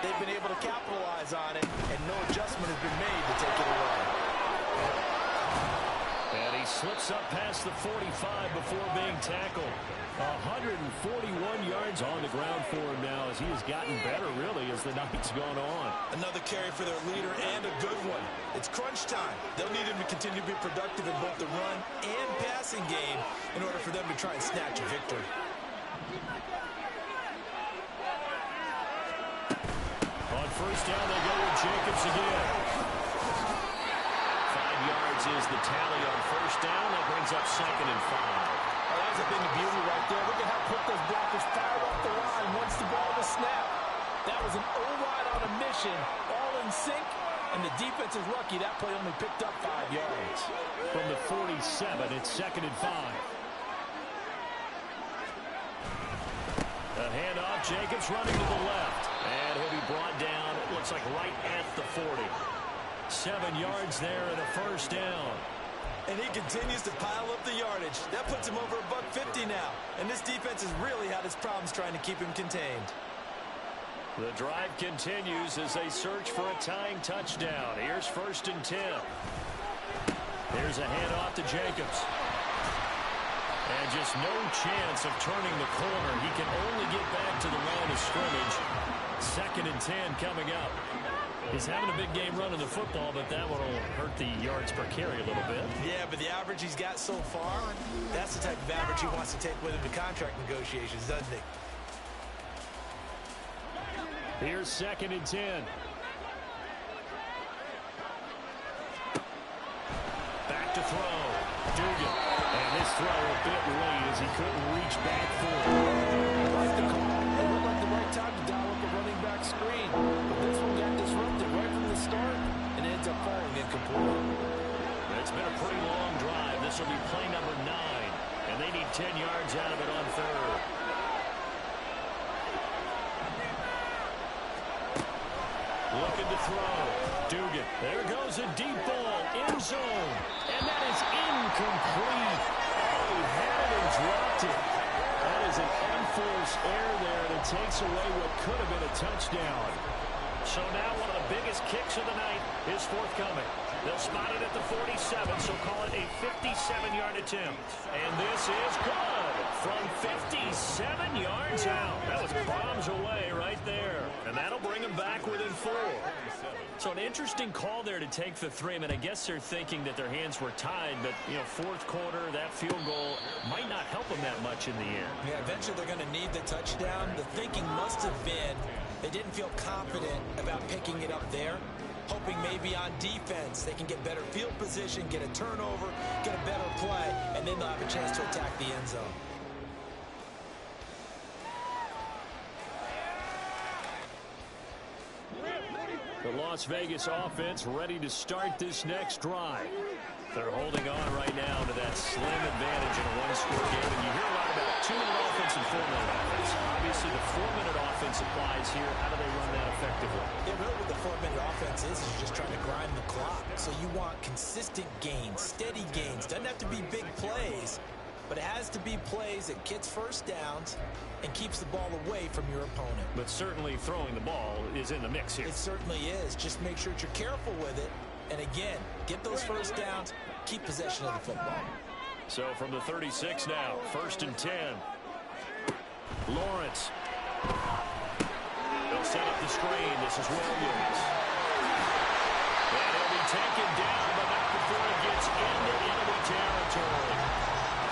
they've been able to capitalize on it, and no adjustment has been made to take it away. And he slips up past the 45 before being tackled. 141 yards on the ground for him now as he has gotten better, really, as the night's gone on. Another carry for their leader and a good one. It's crunch time. They'll need him to continue to be productive in both the run and passing game in order for them to try and snatch a victory. On first down, they go with Jacobs again. 5 yards is the tally on first down. That brings up 2nd and 5. Oh, that was a thing of beauty right there. Look at how quick those blockers fired off the line once the ball was snapped. That was an O-line on a mission, all in sync, and the defense is lucky that play only picked up 5 yards. From the 47, it's 2nd and 5. A handoff, Jacobs running to the left. And he'll be brought down, it looks like right at the 40. 7 yards there and a first down. And he continues to pile up the yardage. That puts him over $150 now. And this defense has really had its problems trying to keep him contained. The drive continues as they search for a tying touchdown. Here's 1st and 10. Here's a handoff to Jacobs. And just no chance of turning the corner. He can only get back to the line of scrimmage. 2nd and 10 coming up. He's having a big game running the football, but that one will hurt the yards per carry a little bit. Yeah, but the average he's got so far, that's the type of average he wants to take with him to contract negotiations, doesn't he? Here's 2nd and 10. Back to throw. Dugan. And this throw a bit late as he couldn't reach back for it. I like the call. It looked like the right time to dial up a running back screen. But this one got disrupted right from the start and ends up falling incomplete. It's been a pretty long drive. This will be play number 9. And they need 10 yards out of it on third. Looking to throw. Dugan. There goes a deep ball. End zone. And that is incomplete. Oh, he had it and dropped it. That is an unforced error there, and it takes away what could have been a touchdown. So now one of the biggest kicks of the night is forthcoming. They'll spot it at the 47, so call it a 57-yard attempt. And this is good from 57 yards out. That was bombs away right there. And that'll bring him back within 4. So an interesting call there to take the 3. I mean, I guess they're thinking that their hands were tied, but, you know, 4th quarter, that field goal might not help them that much in the end. Yeah, eventually they're going to need the touchdown. The thinking must have been they didn't feel confident about picking it up there, hoping maybe on defense they can get better field position, get a turnover, get a better play, and then they'll have a chance to attack the end zone. The Las Vegas offense ready to start this next drive. They're holding on right now to that slim advantage in a one-score game. And you hear a lot about 2-minute offense and 4-minute offense. Obviously, the 4-minute offense applies here. How do they run that effectively? Yeah, really what the 4-minute offense is just trying to grind the clock. So you want consistent gains, steady gains. Doesn't have to be big plays, but it has to be plays that gets first downs and keeps the ball away from your opponent. But certainly throwing the ball is in the mix here. It certainly is. Just make sure that you're careful with it. And again, get those first downs, keep possession of the football. So from the 36 now, 1st and 10. Lawrence. They'll set up the screen. This is Williams. And he'll be taken down, but not before it gets into enemy territory.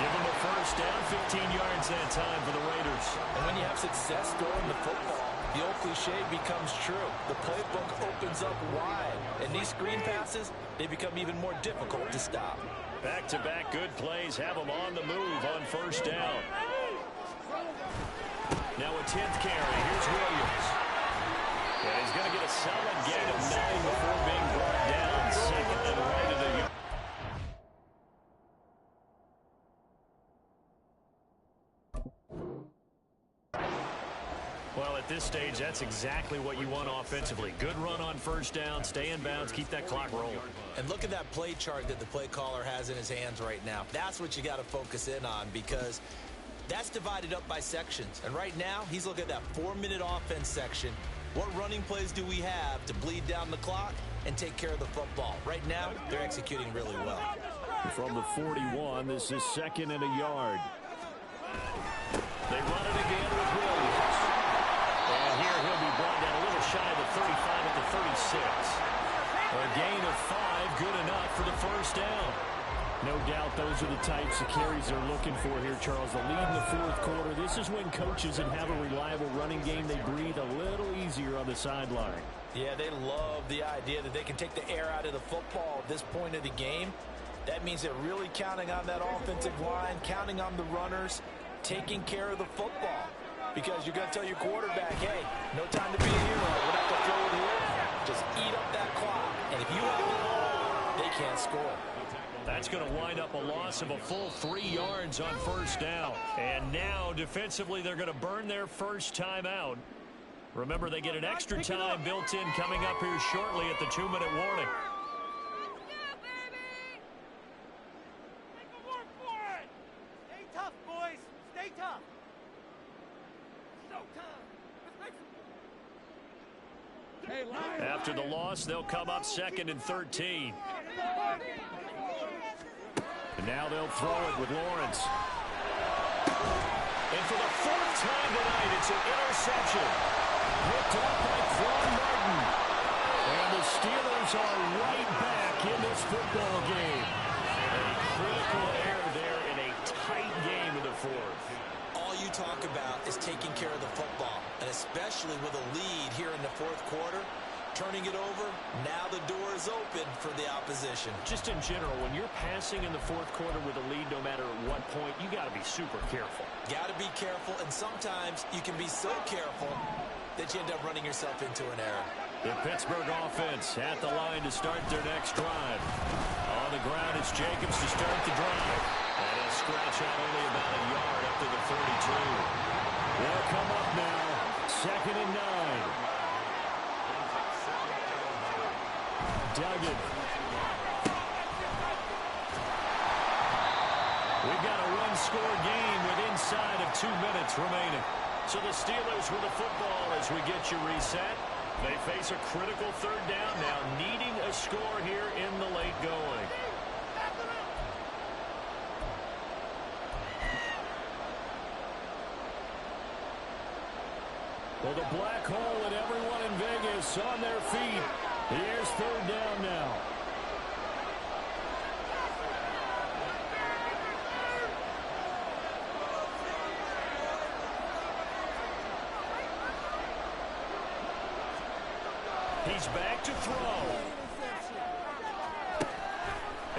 Give him a first down, 15 yards that time for the Raiders. And when you have success throwing the football, the old cliche becomes true. The playbook opens up wide. And these screen passes, they become even more difficult to stop. Back-to-back good plays have them on the move on first down. Now a 10th carry. Here's Williams. And he's going to get a solid gain of 9 before being brought down. Second and right of the yard. Well, at this stage, that's exactly what you want offensively. Good run on first down, stay in bounds, keep that clock rolling. And look at that play chart that the play caller has in his hands right now. That's what you got to focus in on, because that's divided up by sections. And right now, he's looking at that 4-minute offense section. What running plays do we have to bleed down the clock and take care of the football? Right now, they're executing really well. From the 41, this is second and a yard. They run it again with Williams. And here he'll be brought down a little shy of the 35 at the 36. A gain of 5, good enough for the first down. No doubt those are the types of carries they're looking for here, Charles. The lead in the fourth quarter. This is when coaches that have a reliable running game, they breathe a little easier on the sideline. Yeah, they love the idea that they can take the air out of the football at this point of the game. That means they're really counting on that offensive line, counting on the runners, taking care of the football. Because you're going to tell your quarterback, hey, no time to be a hero. We're not going to throw it here. Just eat up that clock. And if you have the ball, they can't score. That's going to wind up a loss of a full 3 yards on first down. And now, defensively, they're going to burn their first time out. Remember, they get an extra time built in coming up here shortly at the 2-minute warning. Stay tough, boys. Stay tough. After the loss, they'll come up second and 13. And now they'll throw it with Lawrence. And for the 4th time tonight, it's an interception. Picked up by Throckmorton. And the Steelers are right back in this football game. A critical error there in a tight game in the 4th. All you talk about is taking care of the football, and especially with a lead here in the 4th quarter, turning it over, now the door is open for the opposition. Just in general, when you're passing in the 4th quarter with a lead, no matter at what point, you got to be super careful. Got to be careful, and sometimes you can be so careful that you end up running yourself into an error. The Pittsburgh offense at the line to start their next drive. On the ground, it's Jacobs to start the drive. And he'll scratch out only about a yard up to the 32. They'll come up now, second and 9. Duggan. We've got a one-score game with inside of 2 minutes remaining. So the Steelers with the football as we get you reset. They face a critical 3rd down now, needing a score here in the late going. Well, the black hole and everyone in Vegas on their feet. Here's 3rd down now. He's back to throw.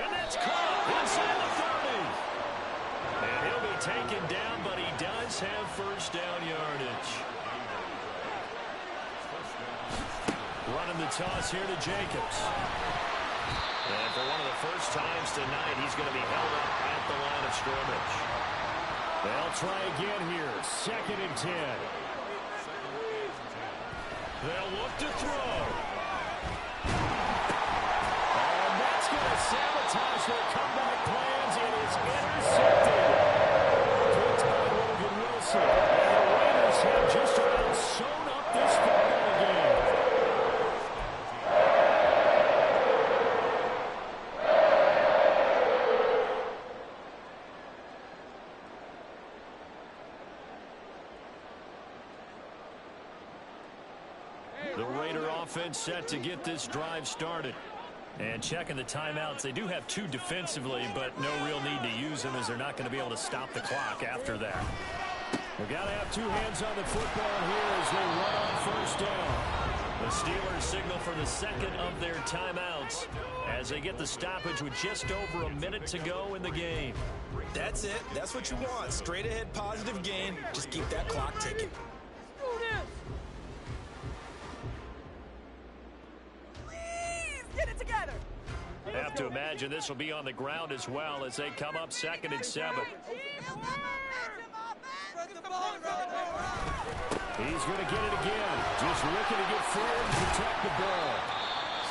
And that's caught inside the 30. And he'll be taken down, but he does have first down yardage. Running the toss here to Jacobs. And for one of the first times tonight, he's going to be held up at the line of scrimmage. They'll try again here. 2nd and 10. They'll look to throw. And that's going to sabotage their comeback plans. It is intercepted. Picked by Logan Wilson. And the Raiders have just about sewn up this football game. The Raider offense set to get this drive started. And checking the timeouts, they do have 2 defensively, but no real need to use them as they're not going to be able to stop the clock after that. We've got to have 2 hands on the football here as they run on first down. The Steelers signal for the 2nd of their timeouts as they get the stoppage with just over a minute to go in the game. That's it. That's what you want. Straight ahead positive gain. Just keep that clock ticking. have to imagine this will be on the ground as well as they come up 2nd and 7. He's going to get it again. Just looking to get forward and protect the ball.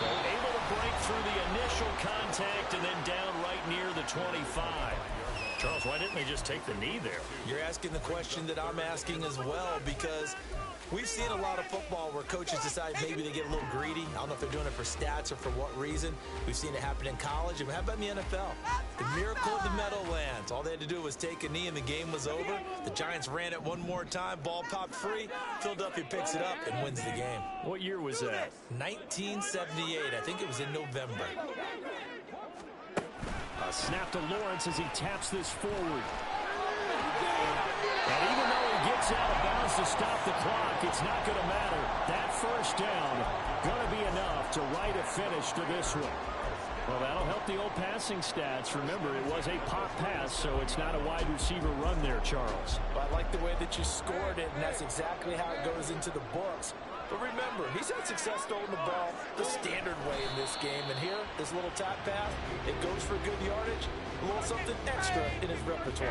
So able to break through the initial contact and then down right near the 25. Charles, why didn't they just take the knee there? You're asking the question that I'm asking as well, because we've seen a lot of football where coaches decide maybe they get a little greedy. I don't know if they're doing it for stats or for what reason. We've seen it happen in college. And how about in the NFL? The miracle of the Meadowlands. All they had to do was take a knee and the game was over. The Giants ran it one more time. Ball popped free. Philadelphia picks it up and wins the game. What year was that? 1978. I think it was in November. A snap to Lawrence as he taps this forward. And even though he gets out of bounds to stop the clock, it's not going to matter. That first down going to be enough to write a finish to this one. Well, that'll help the old passing stats. Remember, it was a pop pass, so it's not a wide receiver run there, Charles. Well, I like the way that you scored it, and that's exactly how it goes into the books. But remember, he's had success throwing the ball the standard way in this game. And here, this little tap pass, it goes for good yardage, a little something extra in his repertoire.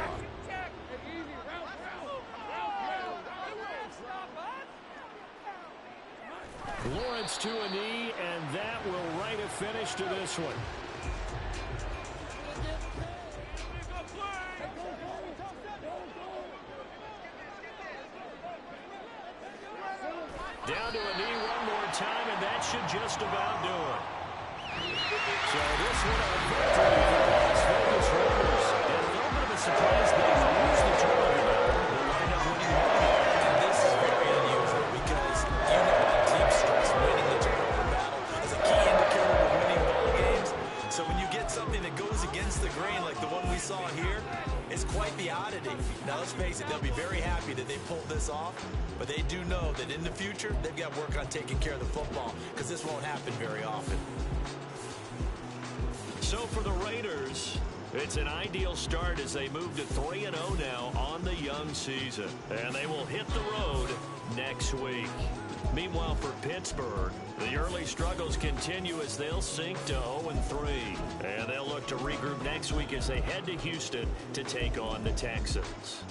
Lawrence to a knee, and that will write a finish to this one. Down to a knee one more time, and that should just about do it. So this one a victory for the Las Vegas Raiders. And a little bit of a surprise that they lose the turnover battle. They wind up winning one. And this is very unusual because you know how teams stress winning the turnover battle is a key indicator of winning ball games. So when you get something that goes against the grain like the one we saw here, it's quite the oddity. Now, let's face it, they'll be very happy that they pulled this off, but they do know that in the future, they've got work on taking care of the football because this won't happen very often. So for the Raiders, it's an ideal start as they move to 3-0 now on the young season. And they will hit the road next week. Meanwhile, for Pittsburgh, the early struggles continue as they'll sink to 0-3. And they'll look to regroup next week as they head to Houston to take on the Texans.